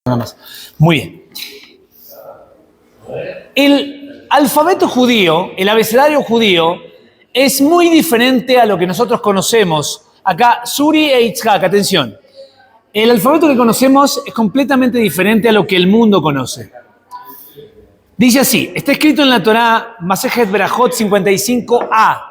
Nada más. Muy bien. El alfabeto judío, el abecedario judío, es muy diferente a lo que nosotros conocemos. Acá, Suri e Itzhak, atención. El alfabeto que conocemos es completamente diferente a lo que el mundo conoce. Dice así, está escrito en la Torá, Masejet Berajot 55a.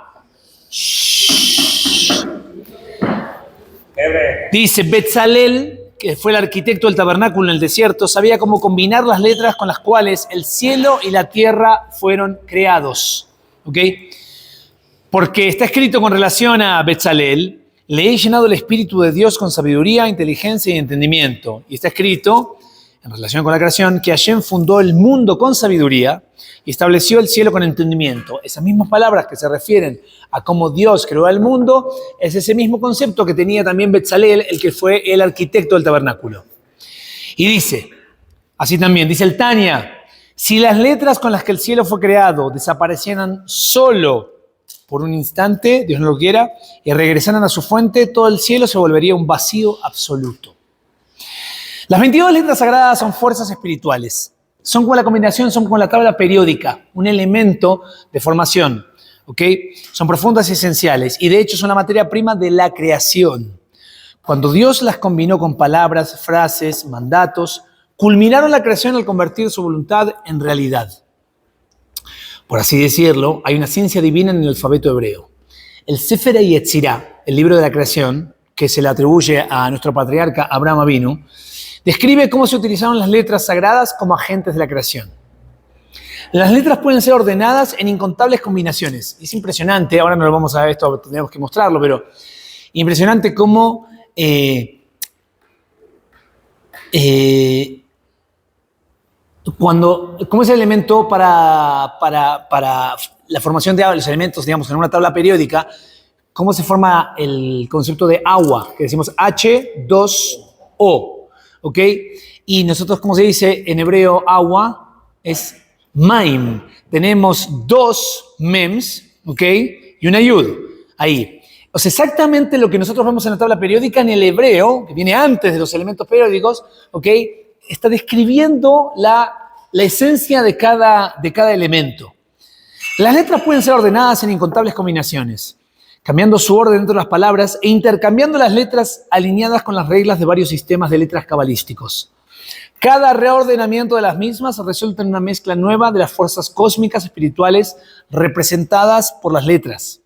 Dice, Betzalel, que fue el arquitecto del tabernáculo en el desierto, sabía cómo combinar las letras con las cuales el cielo y la tierra fueron creados. ¿Ok? Porque está escrito con relación a Betzalel, le he llenado el Espíritu de Dios con sabiduría, inteligencia y entendimiento. Y está escrito, en relación con la creación, que Hashem fundó el mundo con sabiduría y estableció el cielo con entendimiento. Esas mismas palabras que se refieren a cómo Dios creó el mundo, es ese mismo concepto que tenía también Betzalel, el que fue el arquitecto del tabernáculo. Y dice, así también, dice el Tania, si las letras con las que el cielo fue creado desaparecieran solo por un instante, Dios no lo quiera, y regresaran a su fuente, todo el cielo se volvería un vacío absoluto. Las 22 letras sagradas son fuerzas espirituales. Son como la combinación, son como la tabla periódica, un elemento de formación. ¿Ok? Son profundas y esenciales, y de hecho son la materia prima de la creación. Cuando Dios las combinó con palabras, frases, mandatos, culminaron la creación al convertir su voluntad en realidad. Por así decirlo, hay una ciencia divina en el alfabeto hebreo. El Sefer Yetzirah, el libro de la creación, que se le atribuye a nuestro patriarca Abraham Avinu, describe cómo se utilizaron las letras sagradas como agentes de la creación. Las letras pueden ser ordenadas en incontables combinaciones. Es impresionante, ahora no lo vamos a ver esto, tendríamos que mostrarlo, pero impresionante cómo como es el elemento para la formación de los elementos, digamos, en una tabla periódica, cómo se forma el concepto de agua, que decimos H2O, ¿ok? Y nosotros, como se dice en hebreo, agua es maim. Tenemos dos mems, ¿ok? Y una yud, ahí. O sea, exactamente lo que nosotros vemos en la tabla periódica en el hebreo, que viene antes de los elementos periódicos, ¿ok? Está describiendo la esencia de cada elemento. Las letras pueden ser ordenadas en incontables combinaciones, cambiando su orden dentro de las palabras e intercambiando las letras alineadas con las reglas de varios sistemas de letras cabalísticos. Cada reordenamiento de las mismas resulta en una mezcla nueva de las fuerzas cósmicas espirituales representadas por las letras.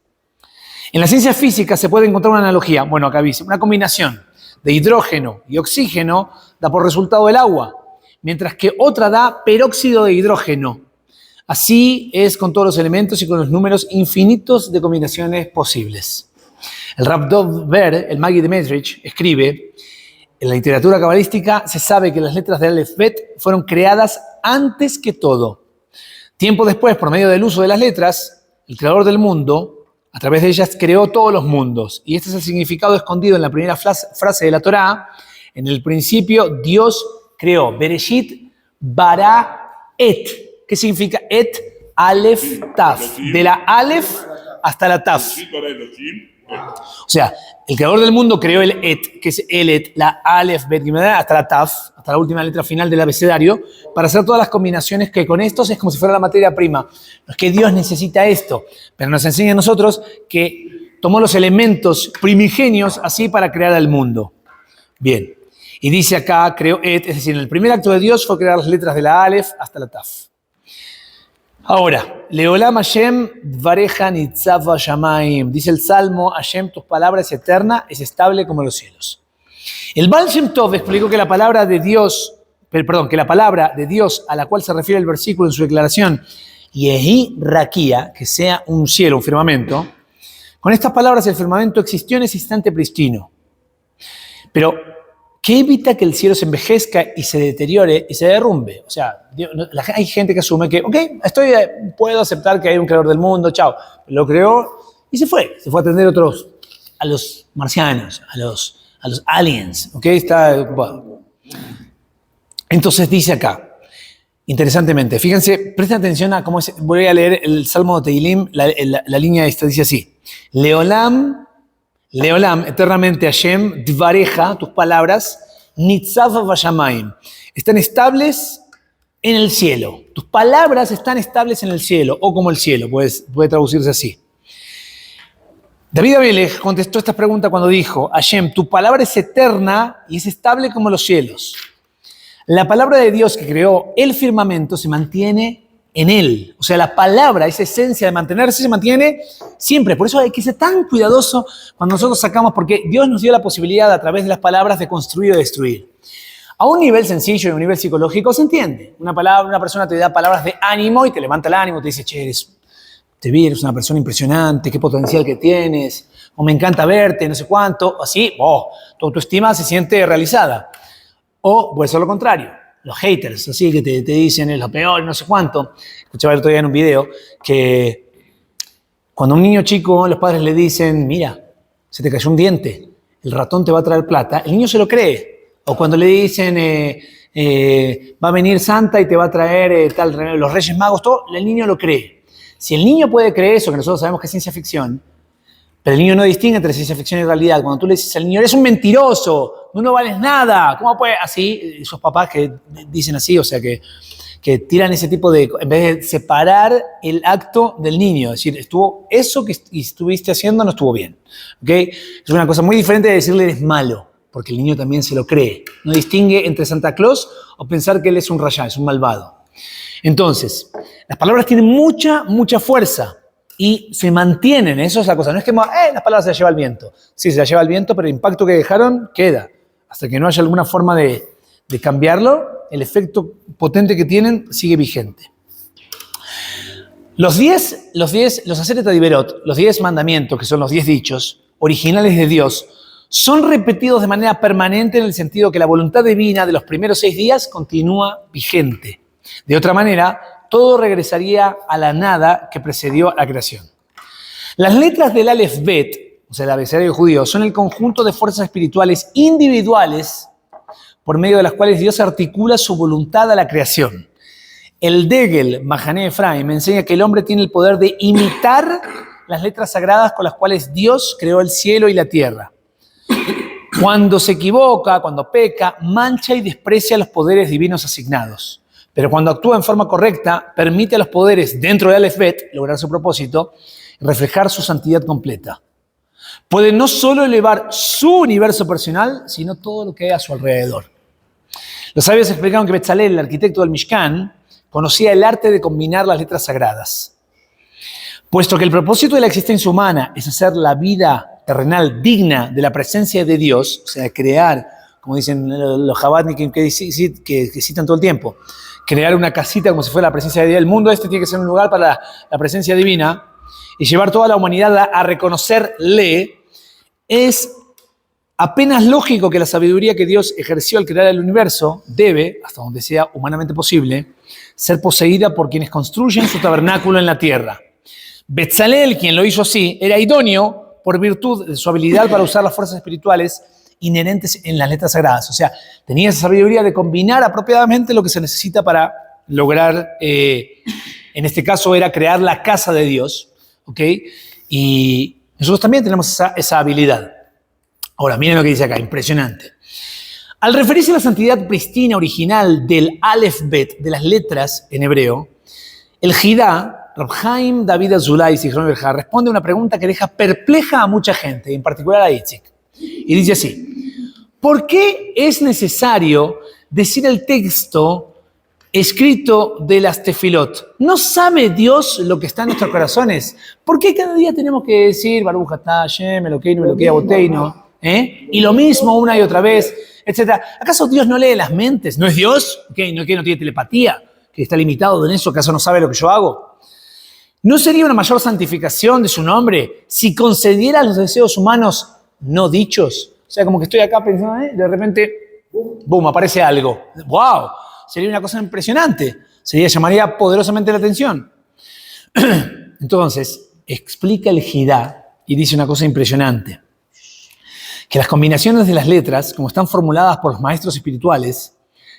En la ciencia física se puede encontrar una analogía. Bueno, acá dice, una combinación de hidrógeno y oxígeno da por resultado el agua, mientras que otra da peróxido de hidrógeno. Así es con todos los elementos y con los números infinitos de combinaciones posibles. El Rav Dov Ber, el Magi de Mesrich, escribe, en la literatura cabalística se sabe que las letras del Aleph Bet fueron creadas antes que todo. Tiempo después, por medio del uso de las letras, el creador del mundo, a través de ellas, creó todos los mundos. Y este es el significado escondido en la primera frase de la Torá. En el principio, Dios creó. Bereshit bara et. ¿Qué significa et? Aleph taf. De la Aleph hasta la taf. O sea, el creador del mundo creó el et, que es el et, la Aleph, Bet, hasta la taf, hasta la última letra final del abecedario, para hacer todas las combinaciones que con estos es como si fuera la materia prima. No es que Dios necesita esto, pero nos enseña a nosotros que tomó los elementos primigenios así para crear el mundo. Bien, y dice acá, creó et, es decir, en el primer acto de Dios fue crear las letras de la Aleph hasta la taf. Ahora, Leolam Hashem Dvareja Nitzava Shamaim. Dice el Salmo, Hashem, tus palabras es eterna, es estable como los cielos. El Baal Shem Tov explicó que la palabra de Dios a la cual se refiere el versículo en su declaración, Yehi Rakia, que sea un cielo, un firmamento, con estas palabras el firmamento existió en ese instante pristino. Pero, ¿qué evita que el cielo se envejezca y se deteriore y se derrumbe? O sea, hay gente que asume que, puedo aceptar que hay un creador del mundo, chao. Lo creó y se fue a atender a los marcianos, a los aliens, ¿ok? Está ocupado. Entonces dice acá, interesantemente, fíjense, presten atención a cómo es, voy a leer el Salmo de Tehilim, la línea esta dice así, Leolam, eternamente Hashem, Dvareja, tus palabras, nitzav vashamayim. Están estables en el cielo. Tus palabras están estables en el cielo, o como el cielo, puede traducirse así. David Abimelech contestó esta pregunta cuando dijo: Hashem, tu palabra es eterna y es estable como los cielos. La palabra de Dios que creó el firmamento se mantiene en él. O sea, la palabra, esa esencia de mantenerse, se mantiene siempre. Por eso hay que ser tan cuidadoso cuando nosotros sacamos, porque Dios nos dio la posibilidad a través de las palabras de construir o destruir. A un nivel sencillo y a un nivel psicológico se entiende. Una persona te da palabras de ánimo y te levanta el ánimo, te dice: che, te vi, eres una persona impresionante, qué potencial que tienes, o me encanta verte, no sé cuánto, así, tu autoestima se siente realizada. O puede ser lo contrario, los haters, así que te dicen es lo peor, no sé cuánto. Escuchaba el otro día en un video que cuando a un niño chico los padres le dicen: mira, se te cayó un diente, el ratón te va a traer plata, el niño se lo cree. O cuando le dicen va a venir Santa y te va a traer los Reyes Magos, todo, el niño lo cree. Si el niño puede creer eso, que nosotros sabemos que es ciencia ficción, pero el niño no distingue entre ciencia ficción y realidad. Cuando tú le dices al niño: eres un mentiroso, no vales nada, ¿cómo puede? Así, esos papás que dicen así, o sea, que tiran ese tipo de... En vez de separar el acto del niño, es decir, eso que estuviste haciendo no estuvo bien. ¿Okay? Es una cosa muy diferente de decirle eres malo, porque el niño también se lo cree. No distingue entre Santa Claus o pensar que él es un rayá, es un malvado. Entonces, las palabras tienen mucha, mucha fuerza y se mantienen, eso es la cosa. No es que las palabras se las lleva el viento. Sí, se las lleva el viento, pero el impacto que dejaron queda. Hasta que no haya alguna forma de cambiarlo, el efecto potente que tienen sigue vigente. Los Aseret Adiberot, los 10 mandamientos, que son los 10 dichos originales de Dios, son repetidos de manera permanente en el sentido que la voluntad divina de los primeros 6 días continúa vigente. De otra manera, todo regresaría a la nada que precedió a la creación. Las letras del Aleph Bet, o sea, el abecedario judío, son el conjunto de fuerzas espirituales individuales por medio de las cuales Dios articula su voluntad a la creación. El Degel Mahané Efraim me enseña que el hombre tiene el poder de imitar las letras sagradas con las cuales Dios creó el cielo y la tierra. Cuando se equivoca, cuando peca, mancha y desprecia los poderes divinos asignados. Pero cuando actúa en forma correcta, permite a los poderes dentro de Aleph Bet lograr su propósito, reflejar su santidad completa. Puede no solo elevar su universo personal, sino todo lo que hay a su alrededor. Los sabios explicaron que Betzalel, el arquitecto del Mishkan, conocía el arte de combinar las letras sagradas. Puesto que el propósito de la existencia humana es hacer la vida terrenal digna de la presencia de Dios, o sea, crear, como dicen los Chabadnikim que citan todo el tiempo, crear una casita como si fuera la presencia de Dios. El mundo tiene que ser un lugar para la presencia divina y llevar toda la humanidad a reconocerle. Es apenas lógico que la sabiduría que Dios ejerció al crear el universo debe, hasta donde sea humanamente posible, ser poseída por quienes construyen su tabernáculo en la tierra. Betzalel, quien lo hizo así, era idóneo por virtud de su habilidad para usar las fuerzas espirituales inherentes en las letras sagradas. O sea, tenía esa sabiduría de combinar apropiadamente lo que se necesita para lograr, en este caso era crear la casa de Dios, ¿ok? Y nosotros también tenemos esa habilidad. Ahora, miren lo que dice acá, impresionante. Al referirse a la santidad pristina original del Aleph Bet, de las letras en hebreo, el Jidá, Rab Chaim David Azulay, responde a una pregunta que deja perpleja a mucha gente, en particular a Itzik. Y dice así: ¿por qué es necesario decir el texto escrito de las tefilot? ¿No sabe Dios lo que está en nuestros corazones? ¿Por qué cada día tenemos que decir Baruch atah Hashem Elokeinu Elokei Avoteinu? Y lo mismo una y otra vez, etc. ¿Acaso Dios no lee las mentes? ¿No es Dios? ¿Que no tiene telepatía? ¿Que está limitado en eso? ¿Acaso no sabe lo que yo hago? ¿No sería una mayor santificación de su nombre si concediera los deseos humanos no dichos? O sea, como que estoy acá pensando, de repente, boom, aparece algo. ¡Wow! Sería una cosa impresionante. Llamaría poderosamente la atención. Entonces, explica el Jidá y dice una cosa impresionante. Que las combinaciones de las letras, como están formuladas por los maestros espirituales,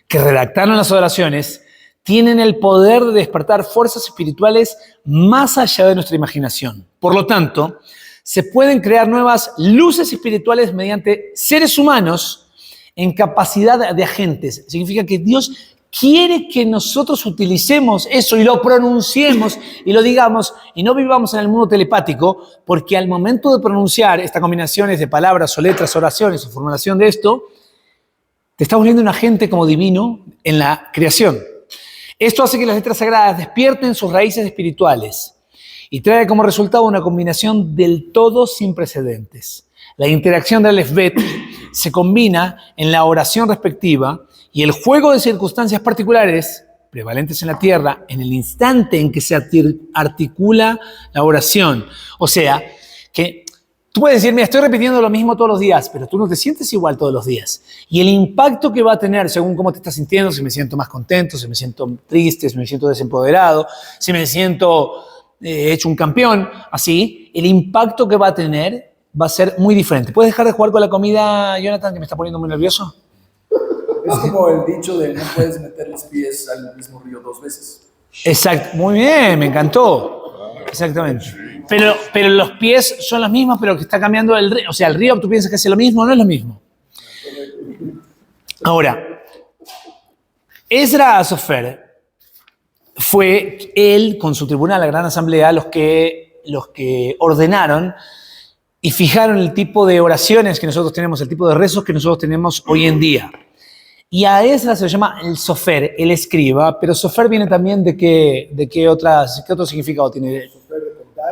que redactaron las oraciones, tienen el poder de despertar fuerzas espirituales más allá de nuestra imaginación. Por lo tanto, se pueden crear nuevas luces espirituales mediante seres humanos en capacidad de agentes. Significa que Dios quiere que nosotros utilicemos eso y lo pronunciemos y lo digamos y no vivamos en el mundo telepático, porque al momento de pronunciar estas combinaciones de palabras o letras, oraciones o formulación de esto, te estás volviendo un agente como divino en la creación. Esto hace que las letras sagradas despierten sus raíces espirituales y trae como resultado una combinación del todo sin precedentes. La interacción del Aleph Bet se combina en la oración respectiva y el juego de circunstancias particulares prevalentes en la tierra en el instante en que se articula la oración. O sea, que tú puedes decir, mira, estoy repitiendo lo mismo todos los días, pero tú no te sientes igual todos los días. Y el impacto que va a tener según cómo te estás sintiendo, si me siento más contento, si me siento triste, si me siento desempoderado, si me siento hecho un campeón, así, el impacto que va a tener va a ser muy diferente. ¿Puedes dejar de jugar con la comida, Jonathan, que me está poniendo muy nervioso? Es como el dicho de no puedes meter los pies al mismo río 2 veces. Exacto, muy bien, me encantó. Exactamente. Pero los pies son los mismos, pero que está cambiando el río. O sea, el río, ¿tú piensas que es lo mismo o no es lo mismo? Ahora, Ezra Asofer fue él, con su tribunal, la Gran Asamblea, los que ordenaron y fijaron el tipo de oraciones que nosotros tenemos, el tipo de rezos que nosotros tenemos hoy en día. Y a Ezra se le llama el Sofer, el escriba, pero Sofer viene también ¿qué otro significado tiene?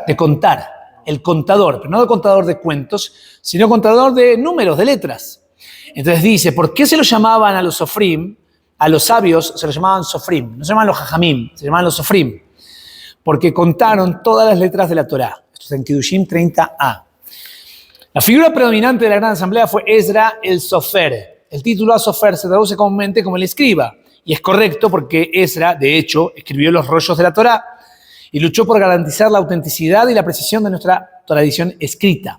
De contar, el contador, pero no de contador de cuentos, sino contador de números, de letras. Entonces dice, ¿por qué se lo llamaban a los Sofrim? A los sabios se los llamaban Sofrim, no se llamaban los Jajamim, se llamaban los Sofrim, porque contaron todas las letras de la Torá. Esto está en Kedushim 30a. La figura predominante de la Gran Asamblea fue Ezra el Sofer. El título Asofer se traduce comúnmente como el escriba, y es correcto porque Ezra, de hecho, escribió los rollos de la Torá y luchó por garantizar la autenticidad y la precisión de nuestra tradición escrita.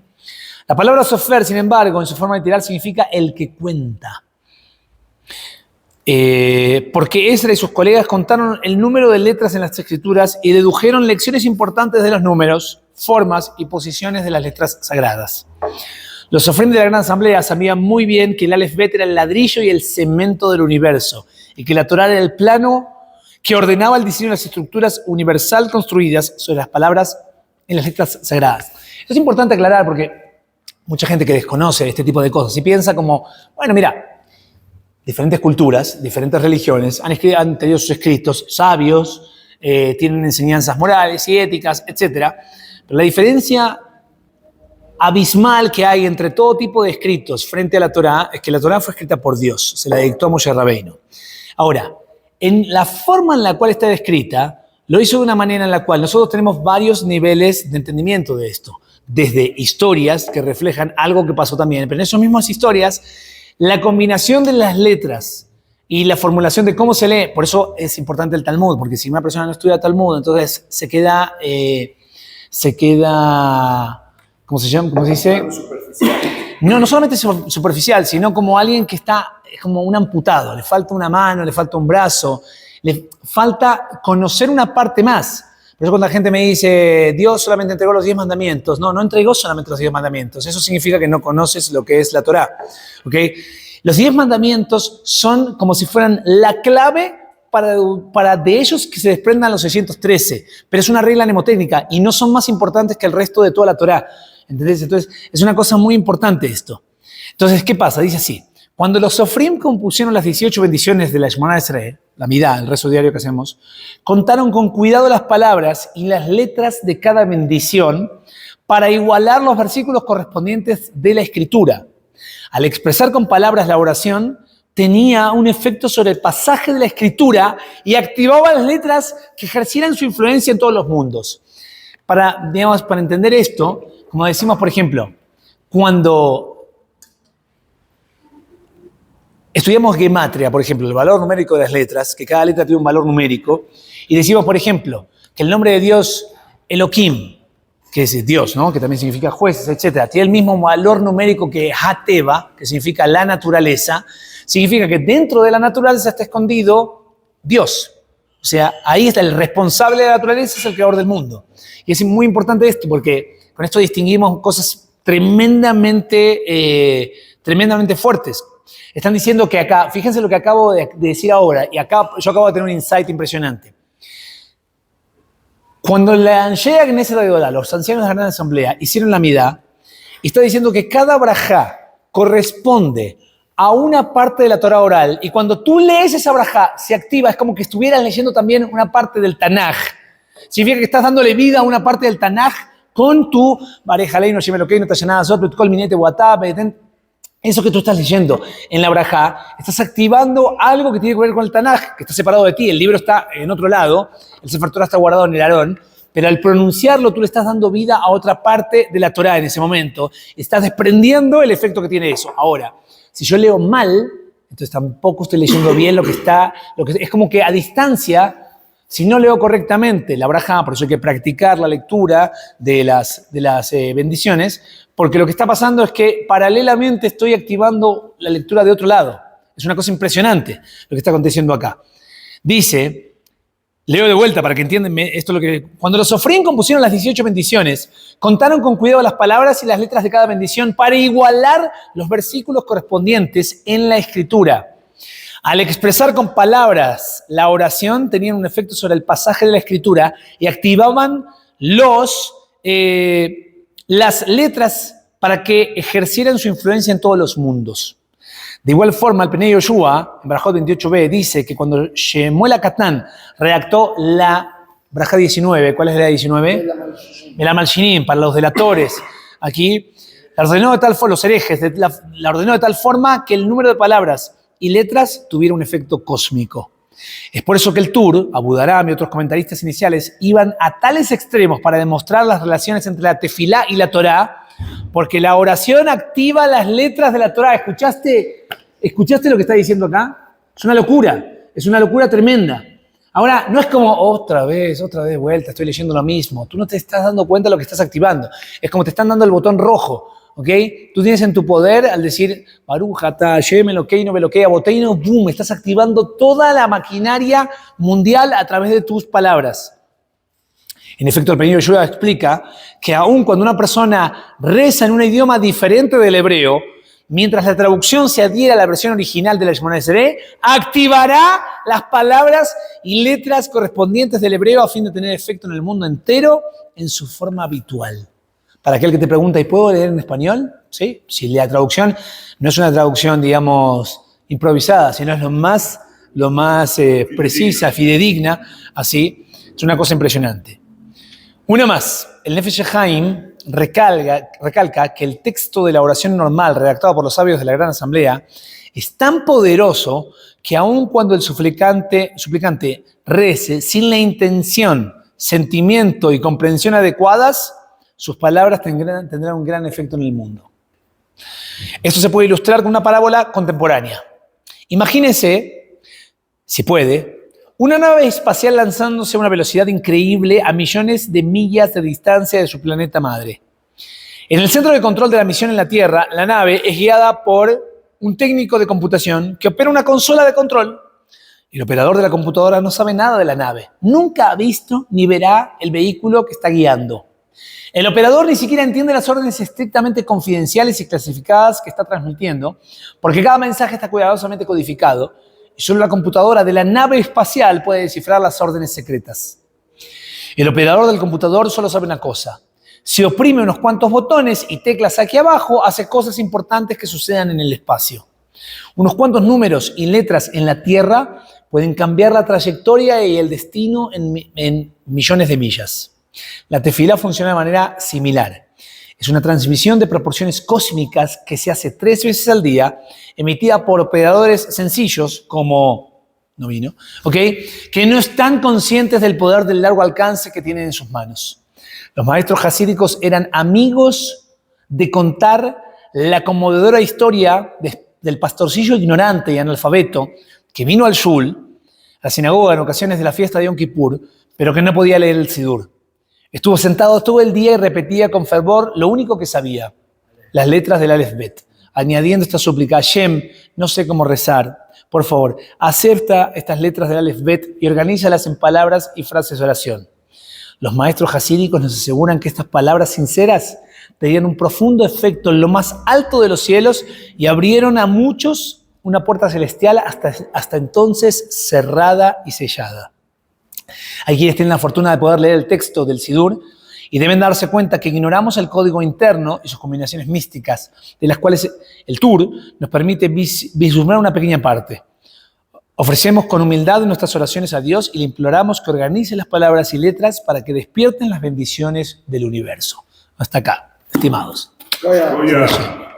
La palabra Sofer, sin embargo, en su forma literal significa el que cuenta. Porque Ezra y sus colegas contaron el número de letras en las escrituras y dedujeron lecciones importantes de los números, formas y posiciones de las letras sagradas. Los Sofrim de la Gran Asamblea sabían muy bien que el Aleph Bet era el ladrillo y el cemento del universo, y que la Torá era el plano que ordenaba el diseño de las estructuras universal construidas sobre las palabras en las letras sagradas. Esto es importante aclarar porque mucha gente que desconoce este tipo de cosas y piensa como, bueno, mira, diferentes culturas, diferentes religiones han tenido sus escritos, sabios, tienen enseñanzas morales y éticas, etc. Pero la diferencia abismal que hay entre todo tipo de escritos frente a la Torá es que la Torá fue escrita por Dios, se la dictó a Moshe Rabbeinu. Ahora, en la forma en la cual está escrita, lo hizo de una manera en la cual nosotros tenemos varios niveles de entendimiento de esto, desde historias que reflejan algo que pasó también, pero en esas mismas historias, la combinación de las letras y la formulación de cómo se lee, por eso es importante el Talmud, porque si una persona no estudia Talmud, entonces se queda ¿cómo se llama? ¿Cómo se dice? No solamente superficial, sino como alguien que está como un amputado. Le falta una mano, le falta un brazo, le falta conocer una parte más. Por eso cuando la gente me dice, Dios solamente entregó los 10 mandamientos. No entregó solamente los 10 mandamientos. Eso significa que no conoces lo que es la Torá. ¿Okay? Los 10 mandamientos son como si fueran la clave para de ellos que se desprendan los 613. Pero es una regla mnemotécnica y no son más importantes que el resto de toda la Torá. ¿Entendés? Entonces, es una cosa muy importante esto. Entonces, ¿qué pasa? Dice así. Cuando los Sofrim compusieron las 18 bendiciones de la Shemona Esrei, la Midá, el rezo diario que hacemos, contaron con cuidado las palabras y las letras de cada bendición para igualar los versículos correspondientes de la Escritura. Al expresar con palabras la oración, tenía un efecto sobre el pasaje de la Escritura y activaba las letras que ejercieran su influencia en todos los mundos. Para entender esto, como decimos, por ejemplo, cuando estudiamos gematria, por ejemplo, el valor numérico de las letras, que cada letra tiene un valor numérico, y decimos, por ejemplo, que el nombre de Dios, Elohim, que es Dios, ¿no? Que también significa jueces, etc., tiene el mismo valor numérico que Hateva, que significa la naturaleza, significa que dentro de la naturaleza está escondido Dios. O sea, ahí está el responsable de la naturaleza, es el creador del mundo. Y es muy importante esto porque con esto distinguimos cosas tremendamente fuertes. Están diciendo que acá, fíjense lo que acabo de decir ahora, y acá yo acabo de tener un insight impresionante. Cuando la Anshe Agneset Agedolah, los ancianos de la Gran Asamblea, hicieron la midá, está diciendo que cada brajá corresponde a una parte de la Torah oral, y cuando tú lees esa brajá, se activa, es como que estuvieras leyendo también una parte del Tanaj. Significa que estás dándole vida a una parte del Tanaj con tu Barejalei, no Shemelokei, no Tashanada Zot, Kol Minete Watab, eso que tú estás leyendo en la brajá, estás activando algo que tiene que ver con el Tanaj, que está separado de ti, el libro está en otro lado, el Sefer Torah está guardado en el Aarón, pero al pronunciarlo tú le estás dando vida a otra parte de la Torah en ese momento, estás desprendiendo el efecto que tiene eso. Ahora, si yo leo mal, entonces tampoco estoy leyendo bien es como que a distancia, si no leo correctamente la brajá, por eso hay que practicar la lectura de las bendiciones, porque lo que está pasando es que paralelamente estoy activando la lectura de otro lado. Es una cosa impresionante lo que está aconteciendo acá. Dice, leo de vuelta para que entiendan esto lo que... Cuando los Sofrim compusieron las 18 bendiciones, contaron con cuidado las palabras y las letras de cada bendición para igualar los versículos correspondientes en la escritura. Al expresar con palabras la oración, tenían un efecto sobre el pasaje de la escritura y activaban las letras para que ejercieran su influencia en todos los mundos. De igual forma, el Penei Yoshua, en Barajot 28b, dice que cuando Shemuel HaKatan redactó la Barajá 19, ¿cuál es la 19? El Malshinim, para los delatores. Aquí, la ordenó de tal forma, los herejes, la ordenó de tal forma que el número de palabras y letras tuviera un efecto cósmico. Es por eso que el Tur, Abu Daram y otros comentaristas iniciales iban a tales extremos para demostrar las relaciones entre la tefilá y la Torá, porque la oración activa las letras de la Torá. ¿Escuchaste lo que está diciendo acá? Es una locura tremenda. Ahora, no es como otra vez vuelta, estoy leyendo lo mismo. Tú no te estás dando cuenta de lo que estás activando. Es como te están dando el botón rojo. ¿Ok? Tú tienes en tu poder al decir Baruch atah Hashem Elokeinu Velokei Aboteinu, boom, estás activando toda la maquinaria mundial a través de tus palabras. En efecto, el Penei Yoshua explica que aun cuando una persona reza en un idioma diferente del hebreo, mientras la traducción se adhiera a la versión original de la Shemona Esrei, activará las palabras y letras correspondientes del hebreo a fin de tener efecto en el mundo entero en su forma habitual. Para aquel que te pregunta, ¿y puedo leer en español? Sí, si la traducción no es una traducción, digamos, improvisada, sino es lo más precisa, fidedigna, así, es una cosa impresionante. Una más, el Nefesh Haim recalca que el texto de la oración normal redactado por los sabios de la Gran Asamblea es tan poderoso que aun cuando el suplicante rece sin la intención, sentimiento y comprensión adecuadas, sus palabras tendrán un gran efecto en el mundo. Esto se puede ilustrar con una parábola contemporánea. Imagínense, si puede, una nave espacial lanzándose a una velocidad increíble a millones de millas de distancia de su planeta madre. En el centro de control de la misión en la Tierra, la nave es guiada por un técnico de computación que opera una consola de control. El operador de la computadora no sabe nada de la nave. Nunca ha visto ni verá el vehículo que está guiando. El operador ni siquiera entiende las órdenes estrictamente confidenciales y clasificadas que está transmitiendo, porque cada mensaje está cuidadosamente codificado y solo la computadora de la nave espacial puede descifrar las órdenes secretas. El operador del computador solo sabe una cosa: si oprime unos cuantos botones y teclas aquí abajo, hace cosas importantes que sucedan en el espacio. Unos cuantos números y letras en la Tierra pueden cambiar la trayectoria y el destino en millones de millas. La tefilá funciona de manera similar. Es una transmisión de proporciones cósmicas que se hace 3 veces al día, emitida por operadores sencillos como Novino, que no están conscientes del poder del largo alcance que tienen en sus manos. Los maestros hasídicos eran amigos de contar la conmovedora historia del pastorcillo ignorante y analfabeto que vino al shul, a la sinagoga en ocasiones de la fiesta de Yom Kippur, pero que no podía leer el Sidur. Estuvo sentado todo el día y repetía con fervor lo único que sabía, las letras del Aleph Bet, añadiendo esta súplica: Hashem, no sé cómo rezar, por favor, acepta estas letras del Aleph Bet y organízalas en palabras y frases de oración. Los maestros hasídicos nos aseguran que estas palabras sinceras tenían un profundo efecto en lo más alto de los cielos y abrieron a muchos una puerta celestial hasta entonces cerrada y sellada. Hay quienes tienen la fortuna de poder leer el texto del Sidur y deben darse cuenta que ignoramos el código interno y sus combinaciones místicas, de las cuales el Tur nos permite vislumbrar una pequeña parte. Ofrecemos con humildad nuestras oraciones a Dios y le imploramos que organice las palabras y letras para que despierten las bendiciones del universo. Hasta acá, estimados. Goya.